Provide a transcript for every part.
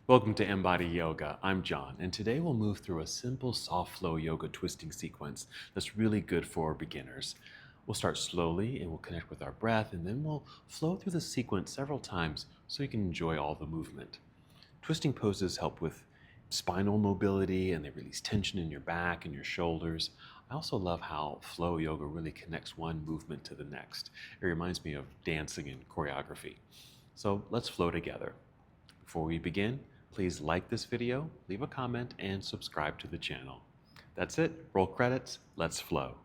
Welcome to MBODY Yoga. I'm John, and today we'll move through a simple soft flow yoga twisting sequence that's really good for beginners. We'll start slowly and we'll connect with our breath, and then we'll flow through the sequence several times so you can enjoy all the movement. Twisting poses help with spinal mobility and they release tension in your back and your shoulders. I also love how flow yoga really connects one movement to the next. It reminds me of dancing and choreography. So let's flow together. Before we begin, please like this video, leave a comment, and subscribe to the channel. That's it. Roll credits. Let's flow.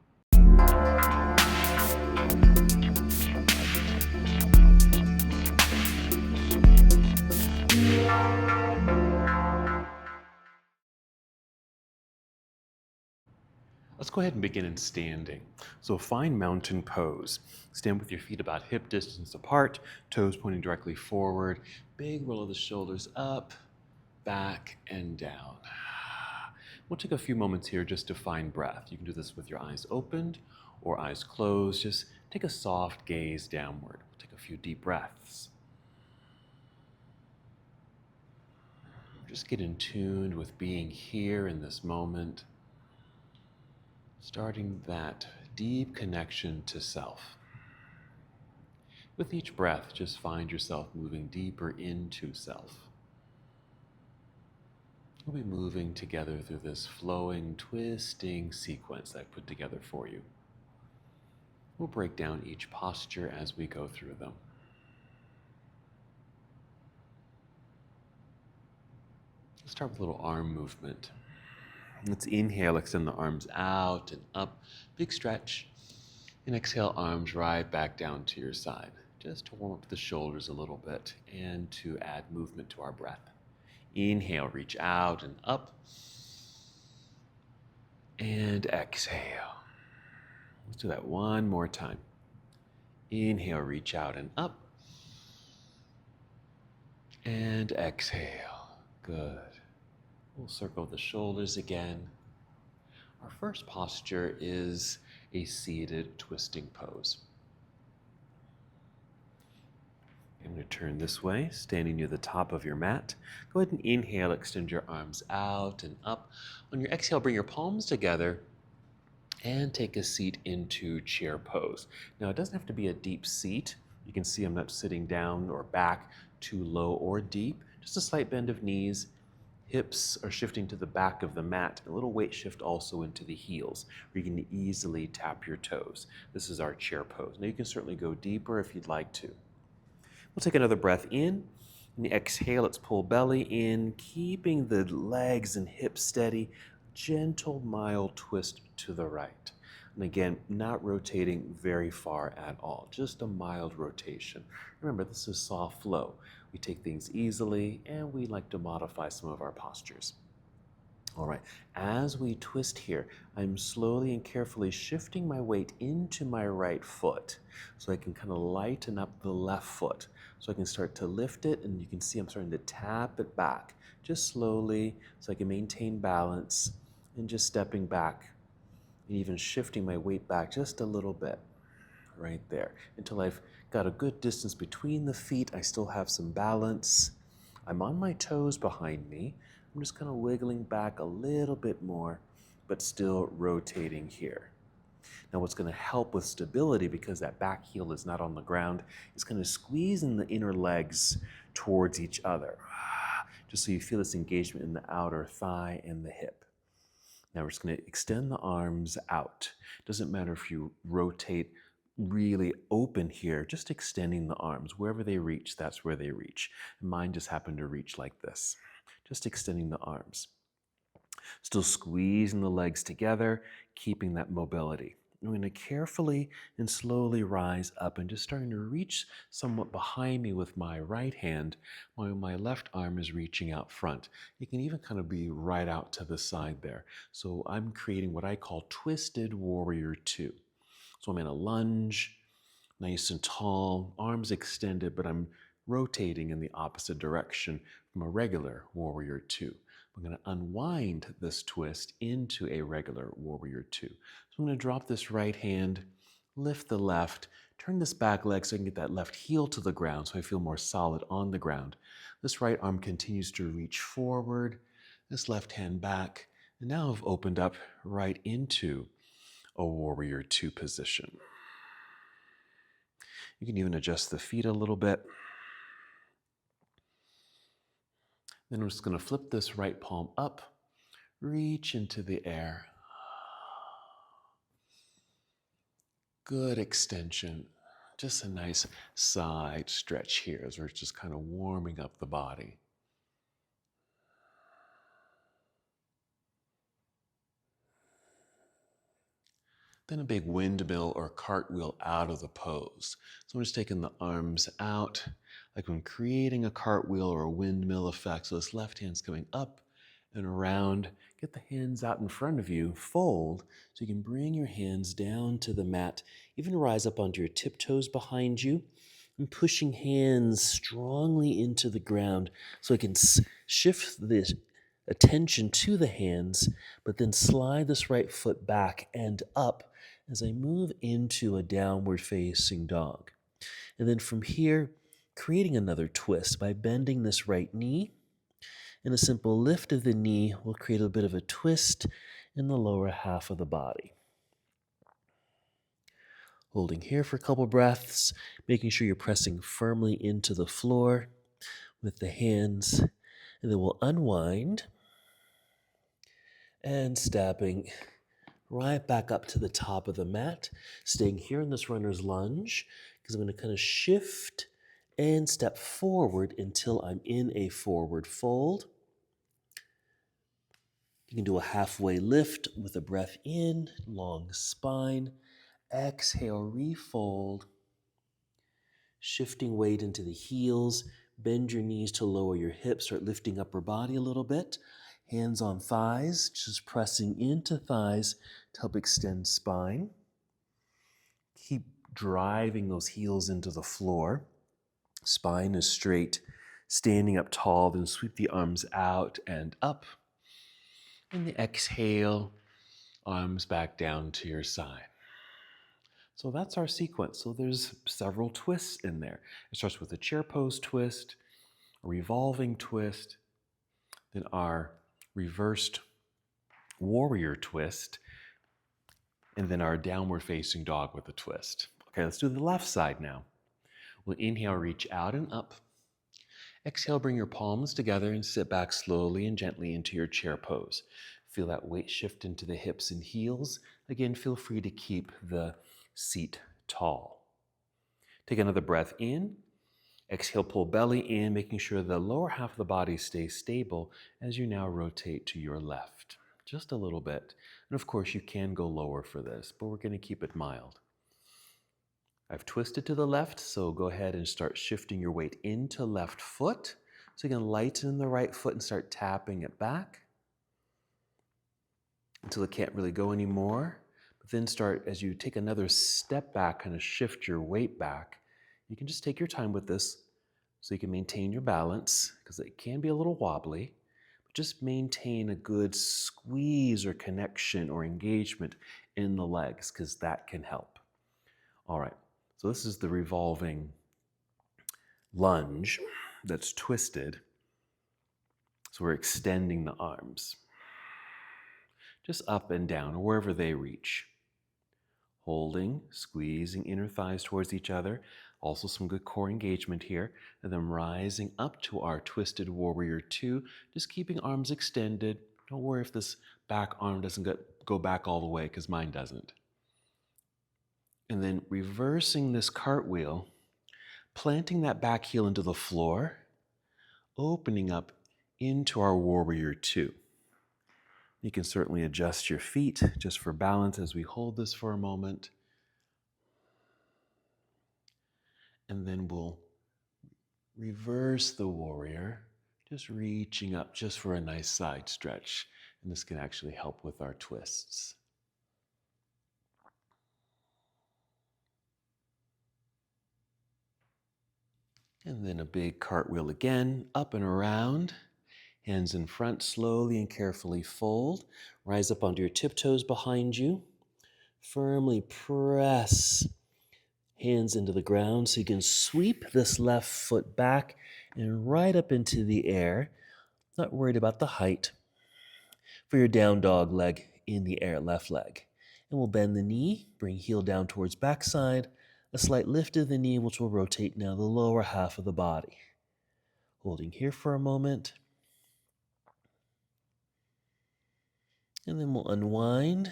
Let's go ahead and begin in standing. So find mountain pose. Stand with your feet about hip distance apart, toes pointing directly forward. Big roll of the shoulders up, back, and down. We'll take a few moments here just to find breath. You can do this with your eyes opened or eyes closed. Just take a soft gaze downward. We'll take a few deep breaths. Just get in tune with being here in this moment, starting that deep connection to self. With each breath, just find yourself moving deeper into self. We'll be moving together through this flowing, twisting sequence I put together for you. We'll break down each posture as we go through them. Let's start with a little arm movement. Let's inhale, extend the arms out and up, big stretch. And exhale, arms right back down to your side, just to warm up the shoulders a little bit and to add movement to our breath. Inhale, reach out and up. And exhale. Let's do that one more time. Inhale, reach out and up. And exhale. Good. We'll circle the shoulders again. Our first posture is a seated twisting pose. I'm going to turn this way, standing near the top of your mat. Go ahead and inhale, extend your arms out and up. On your exhale, bring your palms together and take a seat into chair pose. Now, it doesn't have to be a deep seat. You can see I'm not sitting down or back too low or deep. Just a slight bend of knees. Hips are shifting to the back of the mat. A little weight shift also into the heels, where you can easily tap your toes. This is our chair pose. Now, you can certainly go deeper if you'd like to. We'll take another breath in. And the exhale, let's pull belly in, keeping the legs and hips steady. Gentle, mild twist to the right. And again, not rotating very far at all, just a mild rotation. Remember, this is soft flow. We take things easily, and we like to modify some of our postures. All right, as we twist here, I'm slowly and carefully shifting my weight into my right foot so I can kind of lighten up the left foot. So I can start to lift it, and you can see I'm starting to tap it back just slowly so I can maintain balance and just stepping back and even shifting my weight back just a little bit right there until I've got a good distance between the feet. I still have some balance. I'm on my toes behind me. I'm just kind of wiggling back a little bit more, but still rotating here. Now, what's going to help with stability, because that back heel is not on the ground, is kind of squeezing the inner legs towards each other, just so you feel this engagement in the outer thigh and the hip. Now we're just going to extend the arms out. Doesn't matter if you rotate really open here, just extending the arms. Wherever they reach, that's where they reach. Mine just happened to reach like this. Just extending the arms. Still squeezing the legs together, keeping that mobility. I'm going to carefully and slowly rise up and just starting to reach somewhat behind me with my right hand while my left arm is reaching out front. It can even kind of be right out to the side there. So I'm creating what I call twisted warrior two. So I'm in a lunge, nice and tall, arms extended, but I'm rotating in the opposite direction from a regular warrior two. I'm going to unwind this twist into a regular warrior two. So I'm going to drop this right hand, Lift the left. Turn this back leg so I can get that left heel to the ground so I feel more solid on the ground. This right arm continues to reach forward. This left hand back. And now I've opened up right into a warrior two position. You can even adjust the feet a little bit. Then we're just going to flip this right palm up, reach into the air. Good extension. Just a nice side stretch here as we're just kind of warming up the body. Then a big windmill or cartwheel out of the pose. So I'm just taking the arms out, like when creating a cartwheel or a windmill effect. So this left hand's coming up and around. Get the hands out in front of you, fold, so you can bring your hands down to the mat, even rise up onto your tiptoes behind you, and pushing hands strongly into the ground so I can shift this attention to the hands, but then slide this right foot back and up as I move into a downward facing dog. And then from here, creating another twist by bending this right knee. And a simple lift of the knee will create a bit of a twist in the lower half of the body. Holding here for a couple breaths, making sure you're pressing firmly into the floor with the hands. And then we'll unwind and stepping right back up to the top of the mat, staying here in this runner's lunge, because I'm going to kind of shift and step forward until I'm in a forward fold. You can do a halfway lift with a breath in, long spine. Exhale, refold. Shifting weight into the heels. Bend your knees to lower your hips. Start lifting upper body a little bit. Hands on thighs, just pressing into thighs to help extend spine. Keep driving those heels into the floor. Spine is straight. Standing up tall, then sweep the arms out and up. And the exhale, arms back down to your side. So that's our sequence. So there's several twists in there. It starts with a chair pose twist, a revolving twist, then our reversed warrior twist, and then our downward facing dog with a twist. Okay, let's do the left side now. We'll inhale, reach out and up. Exhale, bring your palms together and sit back slowly and gently into your chair pose. Feel that weight shift into the hips and heels. Again, feel free to keep the seat tall. Take another breath in. Exhale, pull belly in, making sure the lower half of the body stays stable as you now rotate to your left. Just a little bit. And of course, you can go lower for this, but we're going to keep it mild. I've twisted to the left, so go ahead and start shifting your weight into left foot. So you can lighten the right foot and start tapping it back until it can't really go anymore. But then start, as you take another step back, kind of shift your weight back. You can just take your time with this so you can maintain your balance, because it can be a little wobbly. But just maintain a good squeeze or connection or engagement in the legs, because that can help. All right, so this is the revolving lunge that's twisted. So we're extending the arms. Just up and down, or wherever they reach. Holding, squeezing inner thighs towards each other. Also some good core engagement here. And then rising up to our twisted warrior two. Just keeping arms extended. Don't worry if this back arm doesn't go back all the way, because mine doesn't. And then reversing this cartwheel, planting that back heel into the floor, opening up into our warrior two. You can certainly adjust your feet just for balance as we hold this for a moment. And then we'll reverse the warrior, just reaching up just for a nice side stretch. And this can actually help with our twists. And then a big cartwheel again, up and around. Hands in front, slowly and carefully fold. Rise up onto your tiptoes behind you. Firmly press Hands into the ground so you can sweep this left foot back and right up into the air. Not worried about the height. For your down dog leg, in the air, left leg. And we'll bend the knee, bring heel down towards backside, a slight lift of the knee, which will rotate now the lower half of the body. Holding here for a moment. And then we'll unwind,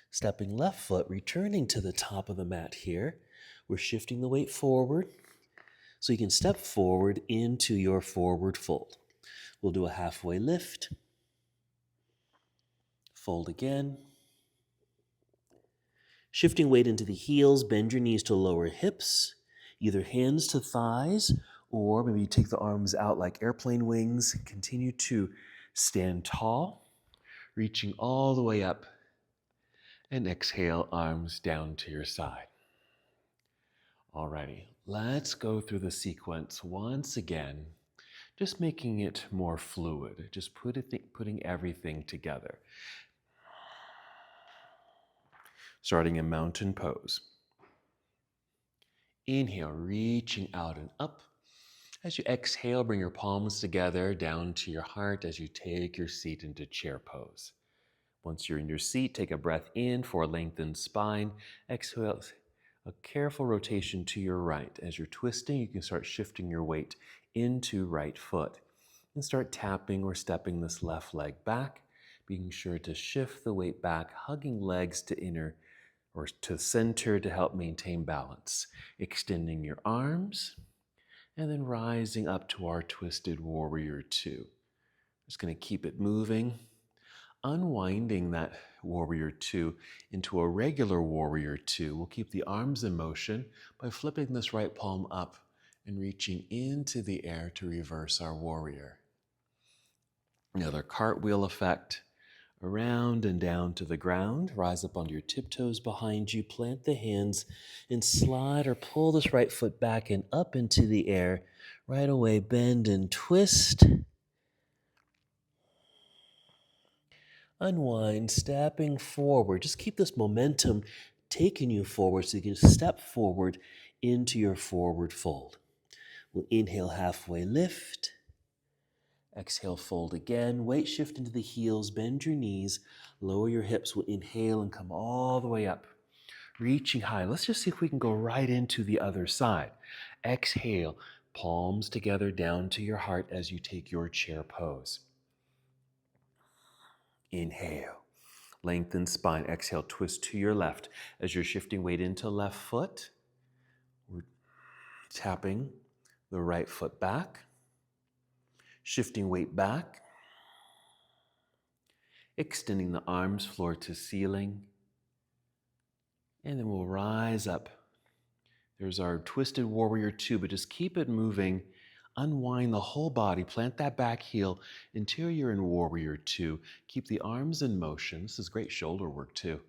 stepping left foot, returning to the top of the mat here. We're shifting the weight forward so you can step forward into your forward fold. We'll do a halfway lift. Fold again. Shifting weight into the heels, bend your knees to lower hips, either hands to thighs, or maybe you take the arms out like airplane wings. Continue to stand tall, reaching all the way up, and exhale, arms down to your side. Alrighty, let's go through the sequence once again, just making it more fluid, just putting everything together. Starting in mountain pose. Inhale, reaching out and up. As you exhale, bring your palms together down to your heart as you take your seat into chair pose. Once you're in your seat, take a breath in for a lengthened spine. Exhale, a careful rotation to your right. As you're twisting, you can start shifting your weight into right foot. And start tapping or stepping this left leg back, being sure to shift the weight back, hugging legs to inner or to center to help maintain balance. Extending your arms, and then rising up to our twisted warrior two. Just going to keep it moving. Unwinding that warrior two into a regular warrior two. We'll keep the arms in motion by flipping this right palm up and reaching into the air to reverse our warrior. Another cartwheel effect. Around and down to the ground. Rise up onto your tiptoes behind you. Plant the hands and slide or pull this right foot back and up into the air. Right away, bend and twist. Unwind, stepping forward. Just keep this momentum taking you forward so you can step forward into your forward fold. We'll inhale, halfway lift. Exhale, fold again. Weight shift into the heels. Bend your knees. Lower your hips. We'll inhale and come all the way up. Reaching high. Let's just see if we can go right into the other side. Exhale. Palms together down to your heart as you take your chair pose. Inhale. Lengthen spine. Exhale. Twist to your left. As you're shifting weight into left foot, we're tapping the right foot back. Shifting weight back, extending the arms floor to ceiling, and then we'll rise up. There's our twisted warrior two, but just keep it moving. Unwind the whole body, plant that back heel until you're in warrior two. Keep the arms in motion. This is great shoulder work too.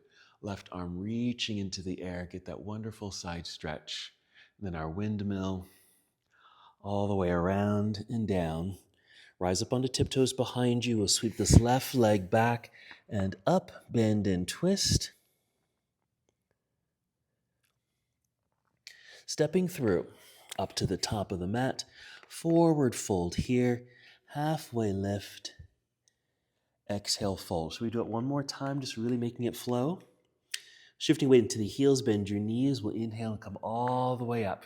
Left arm reaching into the air, get that wonderful side stretch. And then our windmill, all the way around and down. Rise up onto tiptoes behind you. We'll sweep this left leg back and up, bend and twist. Stepping through, up to the top of the mat. Forward fold here. Halfway lift. Exhale, fold. So we do it one more time, just really making it flow. Shifting weight into the heels, bend your knees. We'll inhale and come all the way up.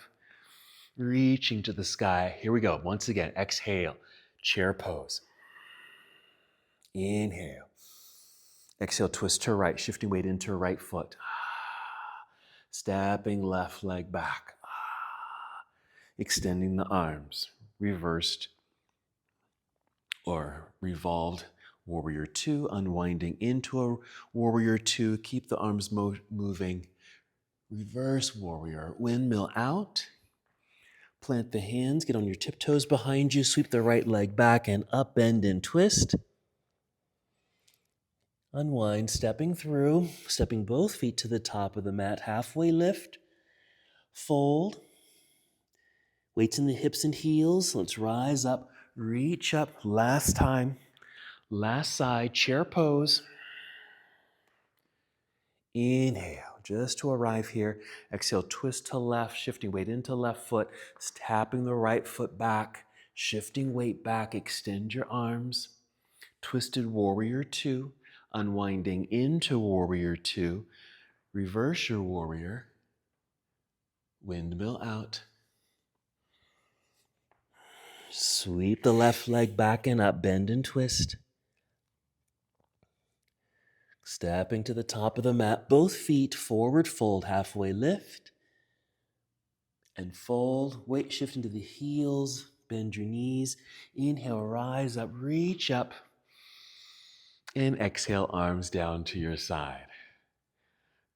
Reaching to the sky. Here we go. Once again, exhale. Chair pose. Inhale. Exhale, twist to right, shifting weight into right foot. Stepping left leg back. Extending the arms. Reversed or revolved warrior two. Unwinding into a warrior two. Keep the arms moving. Reverse warrior. Windmill out. Plant the hands. Get on your tiptoes behind you. Sweep the right leg back and up, bend and twist. Unwind, stepping through, stepping both feet to the top of the mat, halfway lift, fold, weights in the hips and heels. Let's rise up, reach up, last time, last side, chair pose. Inhale, just to arrive here. Exhale, twist to left, shifting weight into left foot, tapping the right foot back, shifting weight back, extend your arms. Twisted warrior two, unwinding into warrior two. Reverse your warrior. Windmill out. Sweep the left leg back and up, bend and twist. Stepping to the top of the mat, both feet forward fold, halfway lift. And fold, weight shift into the heels, bend your knees. Inhale, rise up, reach up. And exhale, arms down to your side.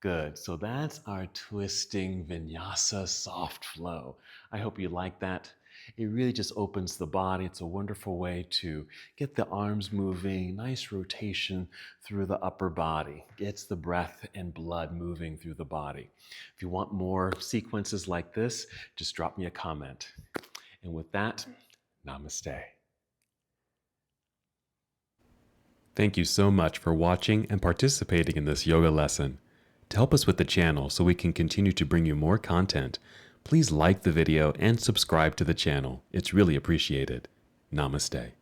Good, so that's our twisting vinyasa soft flow. I hope you like that. It really just opens the body. It's a wonderful way to get the arms moving, nice rotation through the upper body. Gets the breath and blood moving through the body. If you want more sequences like this, just drop me a comment. And with that, namaste. Thank you so much for watching and participating in this yoga lesson. To help us with the channel so we can continue to bring you more content, please like the video and subscribe to the channel. It's really appreciated. Namaste.